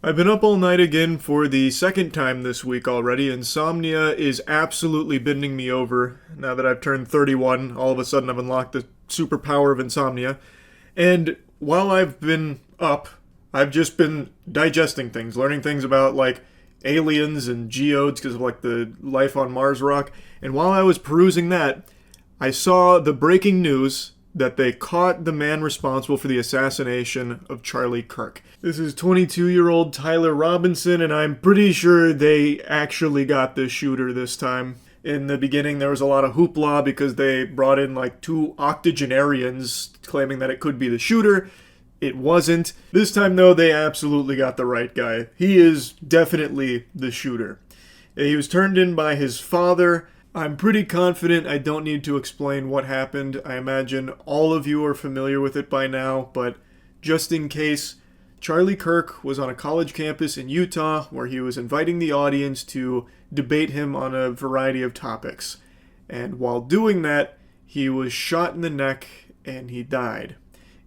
I've been up all night again for the second time this week already. Insomnia is absolutely bending me over. Now that I've turned 31, all of a sudden I've unlocked the superpower of insomnia. And while I've been up, I've just been digesting things, learning things about like aliens and geodes because of like the life on Mars rock. And while I was perusing that, I saw the breaking news that they caught the man responsible for the assassination of Charlie Kirk. This is 22-year-old Tyler Robinson, and I'm pretty sure they actually got the shooter this time. In the beginning, there was a lot of hoopla because they brought in like two octogenarians claiming that it could be the shooter. It wasn't. This time, though, they absolutely got the right guy. He is definitely the shooter. He was turned in by his father. I'm pretty confident I don't need to explain what happened. I imagine all of you are familiar with it by now, but just in case, Charlie Kirk was on a college campus in Utah where he was inviting the audience to debate him on a variety of topics. And while doing that, he was shot in the neck and he died.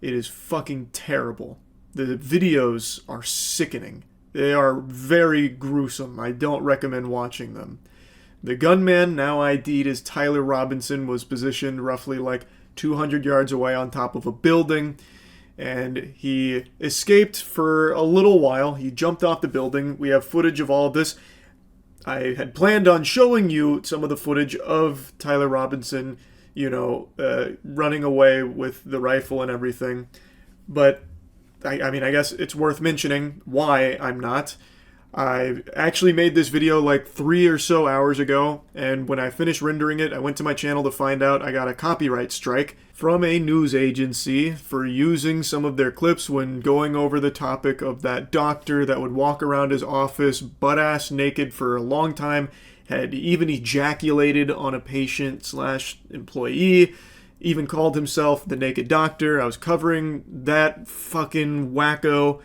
It is fucking terrible. The videos are sickening. They are very gruesome. I don't recommend watching them. The gunman, now ID'd as Tyler Robinson, was positioned roughly like 200 yards away on top of a building, and he escaped for a little while. He jumped off the building. We have footage of all of this. I had planned on showing you some of the footage of Tyler Robinson, running away with the rifle and everything, but I mean, I guess it's worth mentioning why I'm not. I actually made this video like 3 or so hours ago, and when I finished rendering it, I went to my channel to find out I got a copyright strike from a news agency for using some of their clips when going over the topic of that doctor that would walk around his office butt-ass naked for a long time, had even ejaculated on a patient/employee, even called himself the Naked Doctor. I was covering that fucking wacko,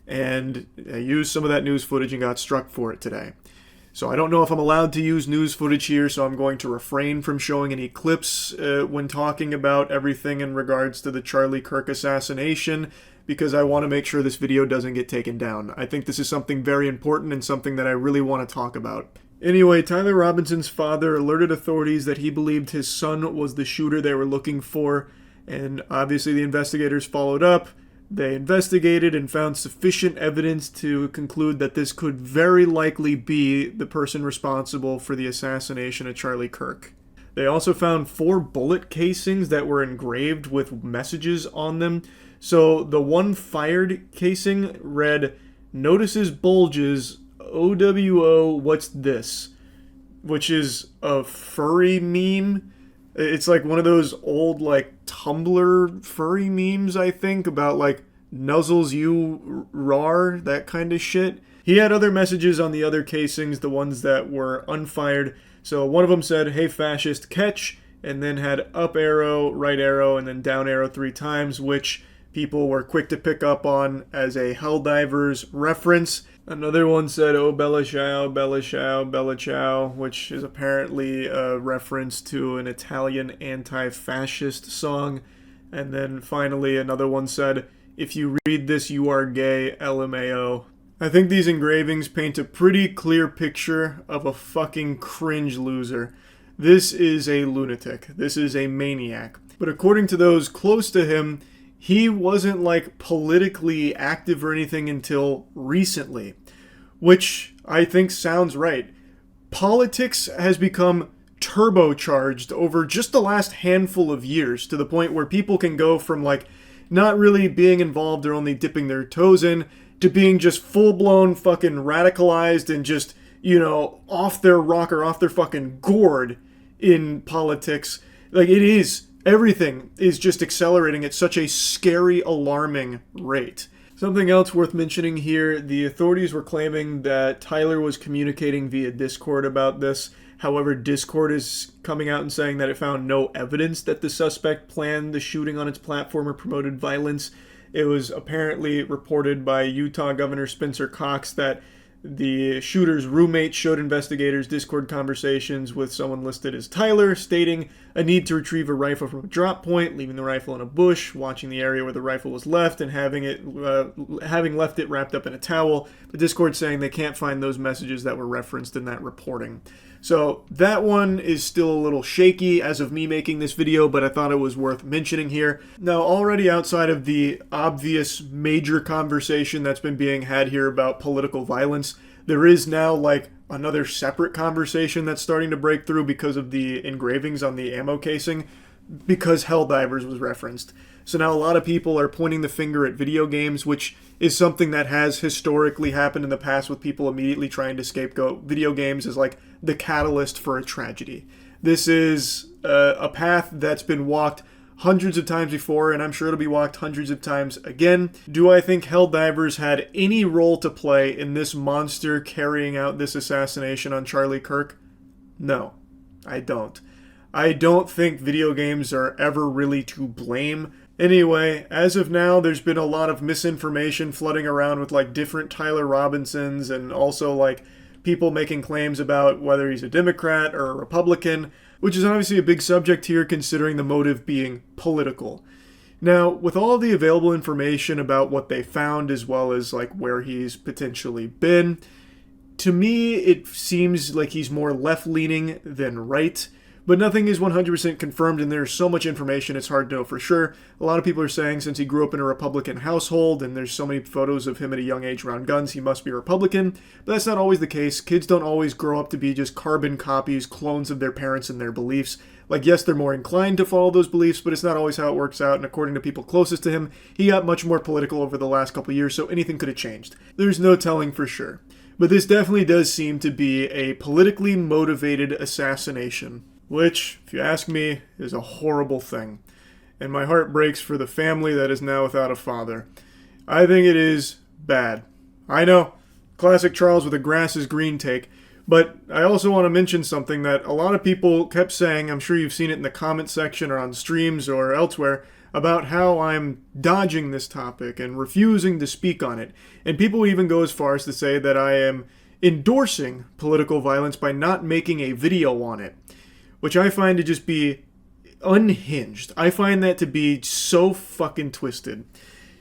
and I used some of that news footage and got struck for it today. So I don't know if I'm allowed to use news footage here, so I'm going to refrain from showing any clips when talking about everything in regards to the Charlie Kirk assassination, because I want to make sure this video doesn't get taken down. I think this is something very important and something that I really want to talk about. Anyway, Tyler Robinson's father alerted authorities that he believed his son was the shooter they were looking for, and obviously the investigators followed up. They investigated and found sufficient evidence to conclude that this could very likely be the person responsible for the assassination of Charlie Kirk. They also found 4 bullet casings that were engraved with messages on them. So the one fired casing read, "Notices bulges, OWO, what's this?" Which is a furry meme. It's like one of those old like Tumblr furry memes, I think, about like nuzzles you rar, that kind of shit. He had other messages on the other casings, the ones that were unfired. So one of them said, "Hey fascist, catch," and then had up arrow, right arrow, and then down arrow 3 times, which people were quick to pick up on as a Helldivers reference. Another one said, "Oh, Bella Ciao, Bella Ciao, Bella Ciao," which is apparently a reference to an Italian anti-fascist song. And then finally, another one said, "If you read this, you are gay, LMAO." I think these engravings paint a pretty clear picture of a fucking cringe loser. This is a lunatic. This is a maniac. But according to those close to him, he wasn't like politically active or anything until recently, which I think sounds right. Politics has become turbocharged over just the last handful of years to the point where people can go from like not really being involved or only dipping their toes in to being just full-blown fucking radicalized and just, off their rocker, off their fucking gourd in politics. Like it is. Everything is just accelerating at such a scary, alarming rate. Something else worth mentioning here, the authorities were claiming that Tyler was communicating via Discord about this. However, Discord is coming out and saying that it found no evidence that the suspect planned the shooting on its platform or promoted violence. It was apparently reported by Utah Governor Spencer Cox that The shooter's roommate showed investigators Discord conversations with someone listed as Tyler, stating a need to retrieve a rifle from a drop point, leaving the rifle in a bush, watching the area where the rifle was left, and having left it wrapped up in a towel. But Discord saying they can't find those messages that were referenced in that reporting. So that one is still a little shaky as of me making this video, but I thought it was worth mentioning here. Now, already outside of the obvious major conversation that's been being had here about political violence, there is now like another separate conversation that's starting to break through because of the engravings on the ammo casing, because Helldivers was referenced. So now a lot of people are pointing the finger at video games, which is something that has historically happened in the past with people immediately trying to scapegoat video games as like the catalyst for a tragedy. This is a path that's been walked hundreds of times before, and I'm sure it'll be walked hundreds of times again. Do I think Helldivers had any role to play in this monster carrying out this assassination on Charlie Kirk? No, I don't. I don't think video games are ever really to blame. Anyway, as of now, there's been a lot of misinformation flooding around with like different Tyler Robinsons, and also like people making claims about whether he's a Democrat or a Republican, which is obviously a big subject here considering the motive being political. Now, with all the available information about what they found as well as like where he's potentially been, to me it seems like he's more left-leaning than right. But nothing is 100% confirmed, and there's so much information it's hard to know for sure. A lot of people are saying since he grew up in a Republican household and there's so many photos of him at a young age around guns, he must be a Republican. But that's not always the case. Kids don't always grow up to be just carbon copies, clones of their parents and their beliefs. Like, yes, they're more inclined to follow those beliefs, but it's not always how it works out. And according to people closest to him, he got much more political over the last couple years, so anything could have changed. There's no telling for sure. But this definitely does seem to be a politically motivated assassination, which, if you ask me, is a horrible thing. And my heart breaks for the family that is now without a father. I think it is bad. I know, classic Charles with a grass is green take, but I also want to mention something that a lot of people kept saying, I'm sure you've seen it in the comment section or on streams or elsewhere, about how I'm dodging this topic and refusing to speak on it. And people even go as far as to say that I am endorsing political violence by not making a video on it, which I find to just be unhinged. I find that to be so fucking twisted.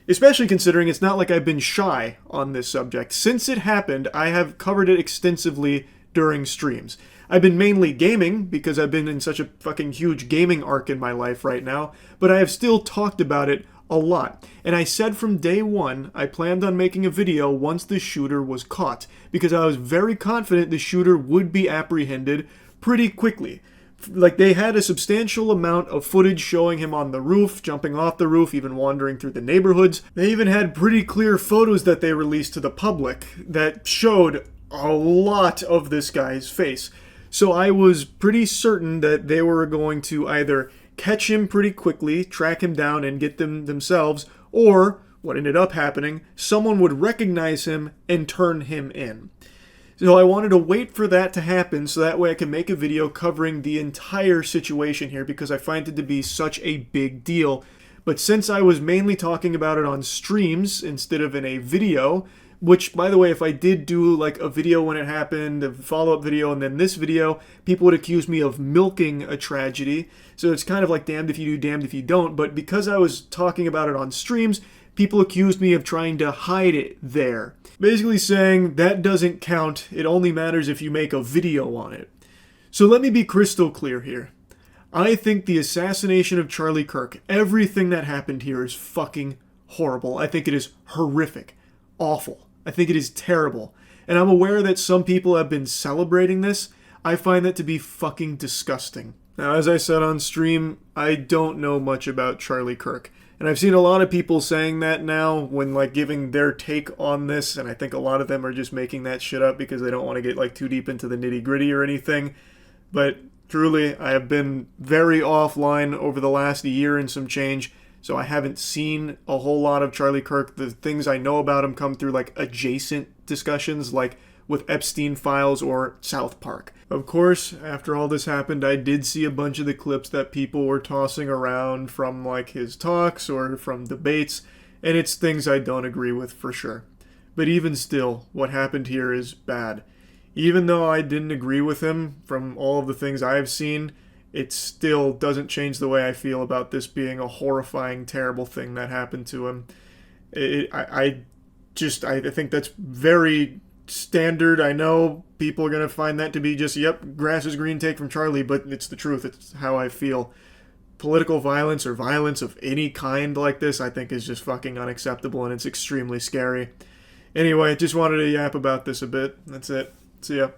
Especially considering it's not like I've been shy on this subject. Since it happened, I have covered it extensively during streams. I've been mainly gaming, because I've been in such a fucking huge gaming arc in my life right now, but I have still talked about it a lot. And I said from day one, I planned on making a video once the shooter was caught, because I was very confident the shooter would be apprehended pretty quickly. Like, they had a substantial amount of footage showing him on the roof, jumping off the roof, even wandering through the neighborhoods. They even had pretty clear photos that they released to the public that showed a lot of this guy's face. So I was pretty certain that they were going to either catch him pretty quickly, track him down, and get them themselves, or, what ended up happening, someone would recognize him and turn him in. So I wanted to wait for that to happen so that way I can make a video covering the entire situation here, because I find it to be such a big deal. But since I was mainly talking about it on streams instead of in a video, which, by the way, if I did do like a video when it happened, a follow-up video, and then this video, people would accuse me of milking a tragedy. So it's kind of like damned if you do, damned if you don't. But because I was talking about it on streams, people accused me of trying to hide it there. Basically saying that doesn't count, it only matters if you make a video on it. So let me be crystal clear here. I think the assassination of Charlie Kirk, everything that happened here is fucking horrible. I think it is horrific, awful. I think it is terrible. And I'm aware that some people have been celebrating this. I find that to be fucking disgusting. Now, as I said on stream, I don't know much about Charlie Kirk. And I've seen a lot of people saying that now when like giving their take on this, and I think a lot of them are just making that shit up because they don't want to get like too deep into the nitty-gritty or anything. But truly, I have been very offline over the last year and some change, so I haven't seen a whole lot of Charlie Kirk. The things I know about him come through like adjacent discussions, like with Epstein Files or South Park. Of course, after all this happened, I did see a bunch of the clips that people were tossing around from like his talks or from debates, and it's things I don't agree with for sure. But even still, what happened here is bad. Even though I didn't agree with him from all of the things I have seen, it still doesn't change the way I feel about this being a horrifying, terrible thing that happened to him. I think that's very standard. I know people are going to find that to be just, yep, grass is green take from Charlie, but it's the truth. It's how I feel. Political violence or violence of any kind like this, I think, is just fucking unacceptable, and it's extremely scary. Anyway, just wanted to yap about this a bit. That's it. See ya.